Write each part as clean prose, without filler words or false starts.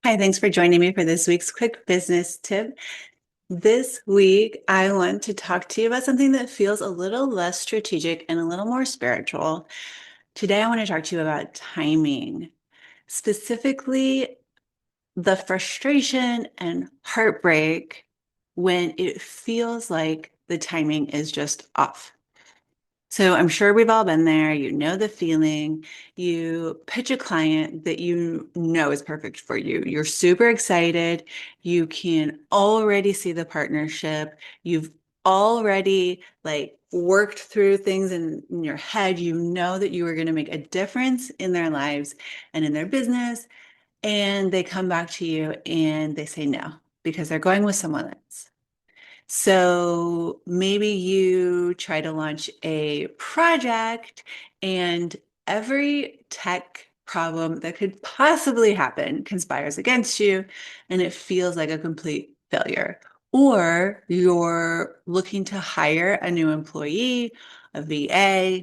Hi, thanks for joining me for this week's quick business tip. This week, I want to talk to you about something that feels a little less strategic and a little more spiritual. Today, I want to talk to you about timing, specifically the frustration and heartbreak when it feels like the timing is just off. So I'm sure we've all been there. You know the feeling. You pitch a client that you know is perfect for you. You're super excited. You can already see the partnership. You've already worked through things in your head. You know that you are going to make a difference in their lives and in their business. And they come back to you and they say no because they're going with someone else. So maybe you try to launch a project and every tech problem that could possibly happen conspires against you and it feels like a complete failure. Or you're looking to hire a new employee, a VA,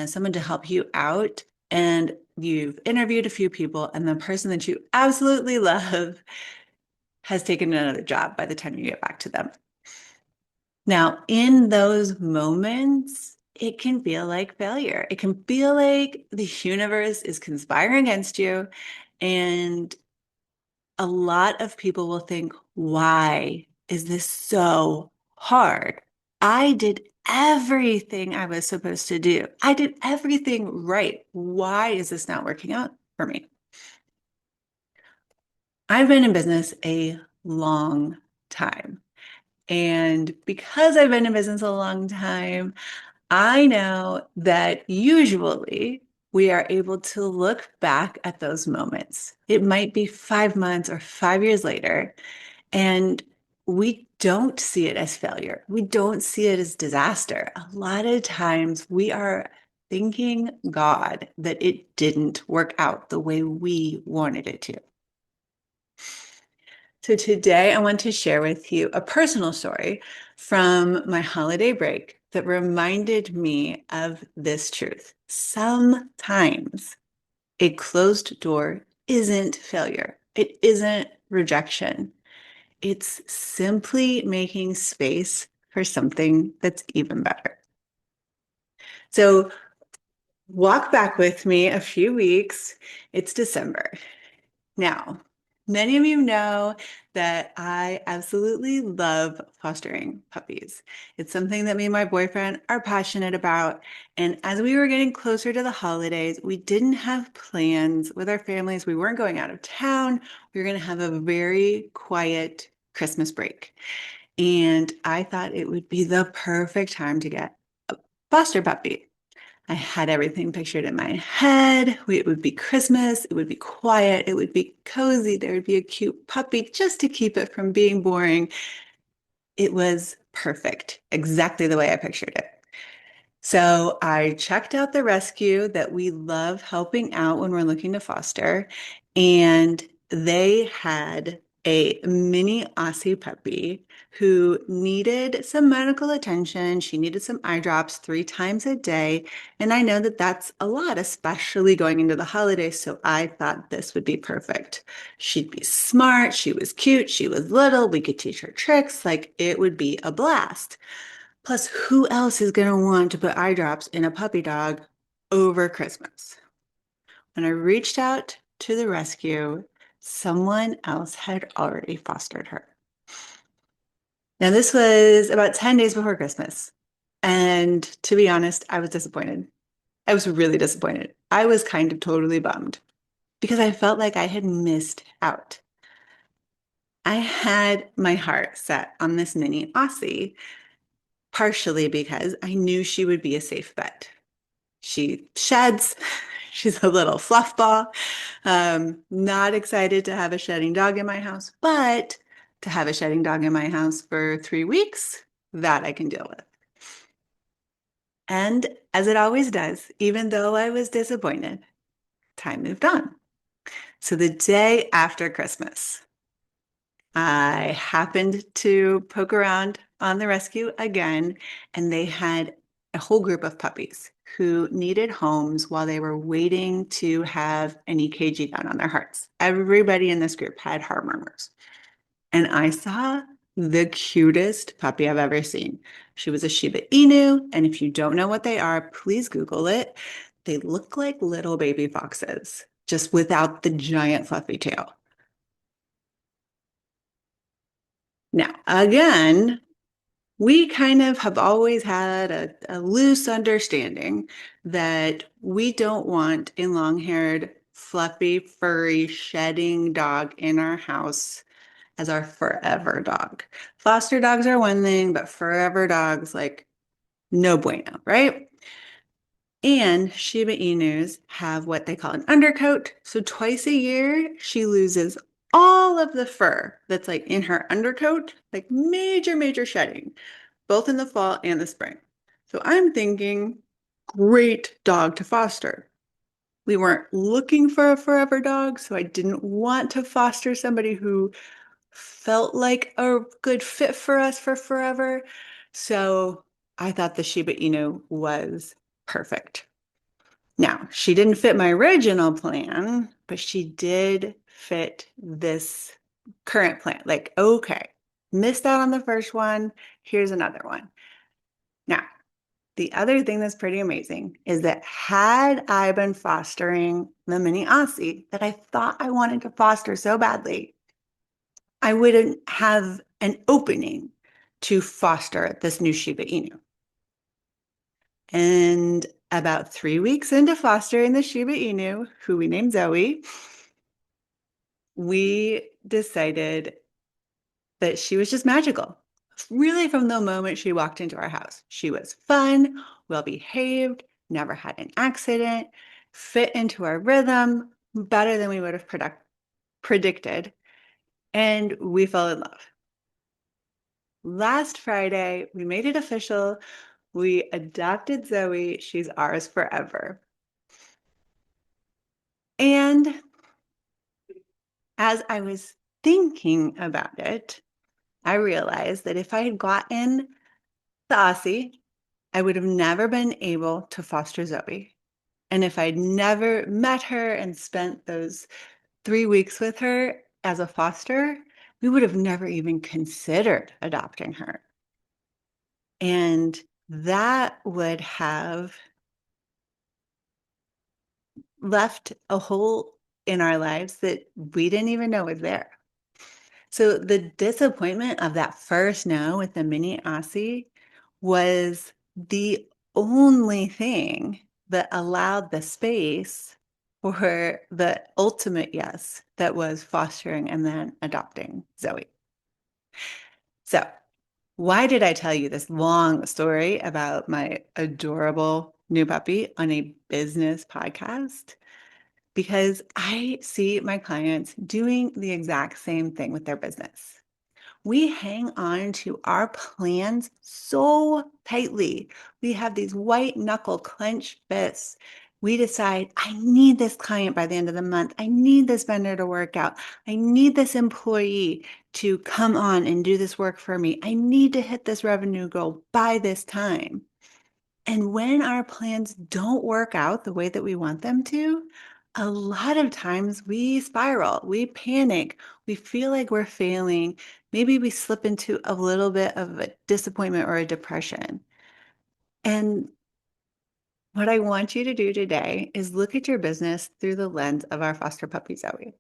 someone to help you out, and you've interviewed a few people, and the person that you absolutely love has taken another job by the time you get back to them. Now, in those moments, it can feel like failure. It can feel like the universe is conspiring against you. And a lot of people will think, why is this so hard? I did everything I was supposed to do. I did everything right. Why is this not working out for me? I've been in business a long time. And because I've been in business a long time, I know that usually we are able to look back at those moments. It might be 5 months or 5 years later, and we don't see it as failure. We don't see it as disaster. A lot of times we are thanking God that it didn't work out the way we wanted it to. So today I want to share with you a personal story from my holiday break that reminded me of this truth. Sometimes a closed door isn't failure. It isn't rejection. It's simply making space for something that's even better. So walk back with me a few weeks. It's December. Now, many of you know that I absolutely love fostering puppies. It's something that me and my boyfriend are passionate about. And as we were getting closer to the holidays, we didn't have plans with our families. We weren't going out of town. We were going to have a very quiet Christmas break. And I thought it would be the perfect time to get a foster puppy. I had everything pictured in my head. It would be Christmas. It would be quiet. It would be cozy. There would be a cute puppy just to keep it from being boring. It was perfect, exactly the way I pictured it. So I checked out the rescue that we love helping out when we're looking to foster, and they had a mini Aussie puppy who needed some medical attention. She needed some eye drops 3 times a day. And I know that that's a lot, especially going into the holidays. So I thought this would be perfect. She'd be smart. She was cute. She was little. We could teach her tricks. Like it would be a blast. Plus, who else is going to want to put eye drops in a puppy dog over Christmas? When I reached out to the rescue, someone else had already fostered her. Now, this was about 10 days before Christmas. And to be honest, I was disappointed. I was really disappointed. I was kind of totally bummed because I felt like I had missed out. I had my heart set on this mini Aussie, partially because I knew she would be a safe bet. She sheds. She's a little fluff ball. Not excited to have a shedding dog in my house, but to have a shedding dog in my house for 3 weeks, that I can deal with. And as it always does, even though I was disappointed, time moved on. So the day after Christmas, I happened to poke around on the rescue again, and they had a whole group of puppies. who needed homes while they were waiting to have an EKG done on their hearts. Everybody in this group had heart murmurs. And I saw the cutest puppy I've ever seen. She was a Shiba Inu. And if you don't know what they are, please Google it. They look like little baby foxes, just without the giant fluffy tail. Now, again, we kind of have always had a loose understanding that we don't want a long-haired, fluffy, furry, shedding dog in our house as our forever dog. Foster dogs are one thing, but forever dogs, like, no bueno, right? And Shiba Inus have what they call an undercoat. So twice a year, she loses all of the fur that's like in her undercoat, like major, major shedding, both in the fall and the spring. So I'm thinking, great dog to foster. We weren't looking for a forever dog, so I didn't want to foster somebody who felt like a good fit for us for forever. So I thought the Shiba Inu was perfect. Now, she didn't fit my original plan, but she did fit this current plan. Like, okay, missed out on the first one. Here's another one. Now, the other thing that's pretty amazing is that had I been fostering the mini Aussie that I thought I wanted to foster so badly, I wouldn't have an opening to foster this new Shiba Inu. And about 3 weeks into fostering the Shiba Inu, who we named Zoe, we decided that she was just magical. Really, from the moment she walked into our house, she was fun, well behaved, never had an accident, fit into our rhythm better than we would have predicted. And we fell in love. Last Friday, we made it official. We adopted Zoe. She's ours forever. And as I was thinking about it, I realized that if I had gotten the Aussie, I would have never been able to foster Zoe. And if I'd never met her and spent those 3 weeks with her as a foster, we would have never even considered adopting her. And that would have left a hole in our lives that we didn't even know was there. So the disappointment of that first no with the mini Aussie was the only thing that allowed the space for the ultimate yes, that was fostering and then adopting Zoe. So why did I tell you this long story about my adorable new puppy on a business podcast? Because I see my clients doing the exact same thing with their business. We hang on to our plans so tightly. We have these white knuckle clenched fists. We decide, I need this client by the end of the month. I need this vendor to work out. I need this employee to come on and do this work for me. I need to hit this revenue goal by this time. And when our plans don't work out the way that we want them to, a lot of times we spiral, we panic, we feel like we're failing. Maybe we slip into a little bit of a disappointment or a depression. And what I want you to do today is look at your business through the lens of our foster puppy Zoe.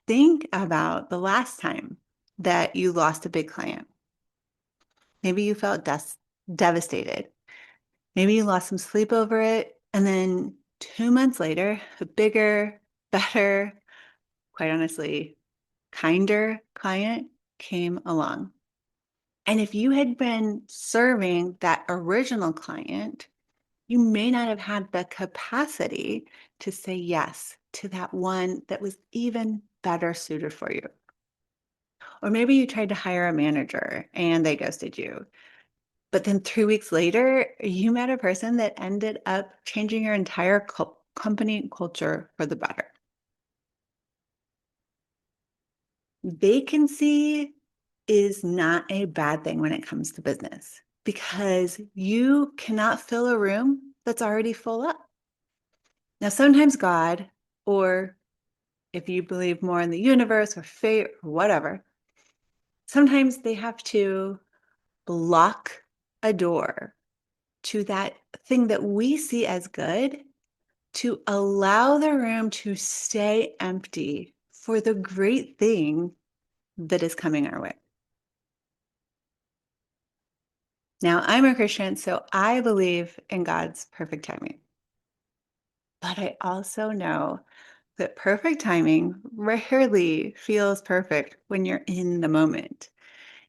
Think about the last time that you lost a big client. Maybe you felt devastated. Maybe you lost some sleep over it. And then 2 months later, a bigger, better, quite honestly, kinder client came along. And if you had been serving that original client, you may not have had the capacity to say yes to that one that was even better suited for you. Or maybe you tried to hire a manager and they ghosted you. But then 3 weeks later, you met a person that ended up changing your entire company culture for the better. Vacancy is not a bad thing when it comes to business. because you cannot fill a room that's already full up. Now, sometimes God, or if you believe more in the universe or fate or whatever, sometimes they have to block a door to that thing that we see as good to allow the room to stay empty for the great thing that is coming our way. Now, I'm a Christian, so I believe in God's perfect timing. But I also know that perfect timing rarely feels perfect when you're in the moment.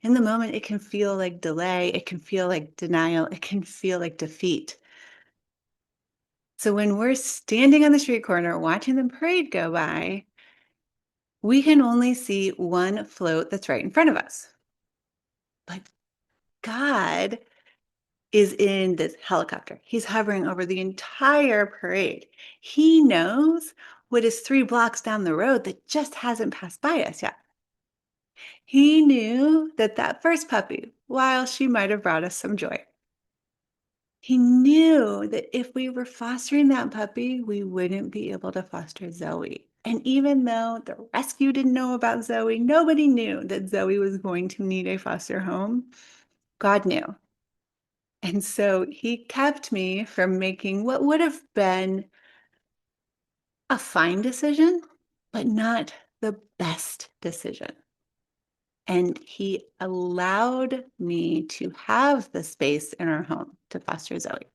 In the moment, it can feel like delay, it can feel like denial, it can feel like defeat. So when we're standing on the street corner watching the parade go by, we can only see one float that's right in front of us. But God is in this helicopter. He's hovering over the entire parade. He knows what is 3 blocks down the road that just hasn't passed by us yet. He knew that that first puppy, while she might have brought us some joy, he knew that if we were fostering that puppy, we wouldn't be able to foster Zoe. And even though the rescue didn't know about Zoe, nobody knew that Zoe was going to need a foster home. God knew. And so he kept me from making what would have been a fine decision, but not the best decision. And he allowed me to have the space in our home to foster Zoe.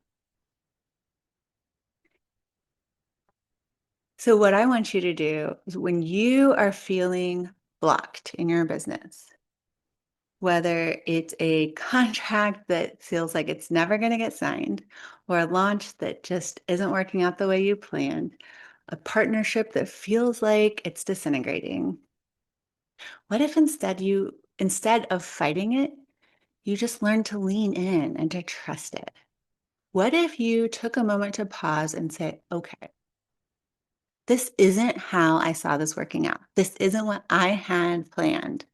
So, what I want you to do is when you are feeling blocked in your business, whether it's a contract that feels like it's never going to get signed, or a launch that just isn't working out the way you planned, a partnership that feels like it's disintegrating, what if instead of fighting it, you just learn to lean in and to trust it? What if you took a moment to pause and say, okay, this isn't how I saw this working out. This isn't what I had planned.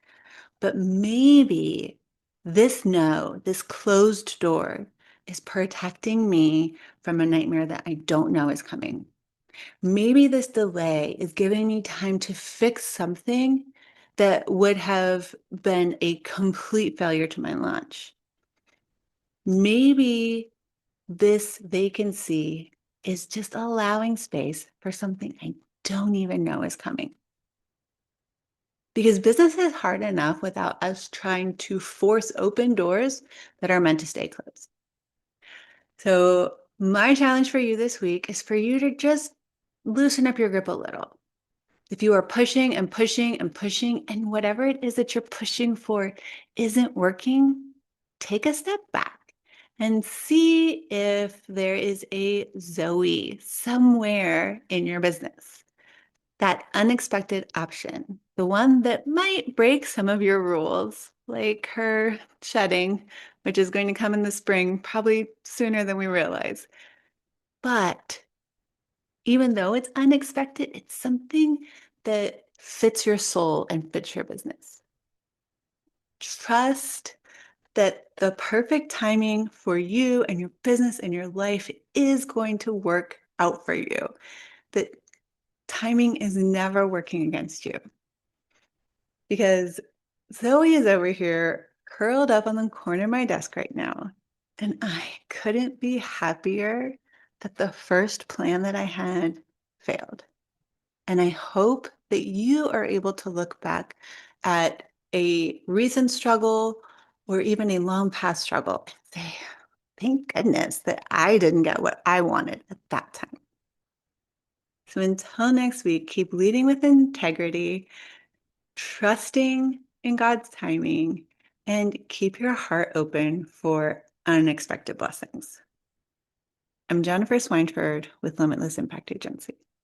But maybe this no, this closed door is protecting me from a nightmare that I don't know is coming. Maybe this delay is giving me time to fix something that would have been a complete failure to my launch. Maybe this vacancy is just allowing space for something I don't even know is coming. Because business is hard enough without us trying to force open doors that are meant to stay closed. So, my challenge for you this week is for you to just loosen up your grip a little. If you are pushing and pushing and pushing, and whatever it is that you're pushing for isn't working, take a step back and see if there is a Zoe somewhere in your business. That unexpected option, the one that might break some of your rules, like her shedding, which is going to come in the spring, probably sooner than we realize. But even though it's unexpected, it's something that fits your soul and fits your business. Trust that the perfect timing for you and your business and your life is going to work out for you. That timing is never working against you. Because Zoe is over here curled up on the corner of my desk right now. And I couldn't be happier that the first plan that I had failed. And I hope that you are able to look back at a recent struggle or even a long past struggle and say, thank goodness that I didn't get what I wanted at that time. So until next week, keep leading with integrity, trusting in God's timing, and keep your heart open for unexpected blessings. I'm Jennifer Swineford with Limitless Impact Agency.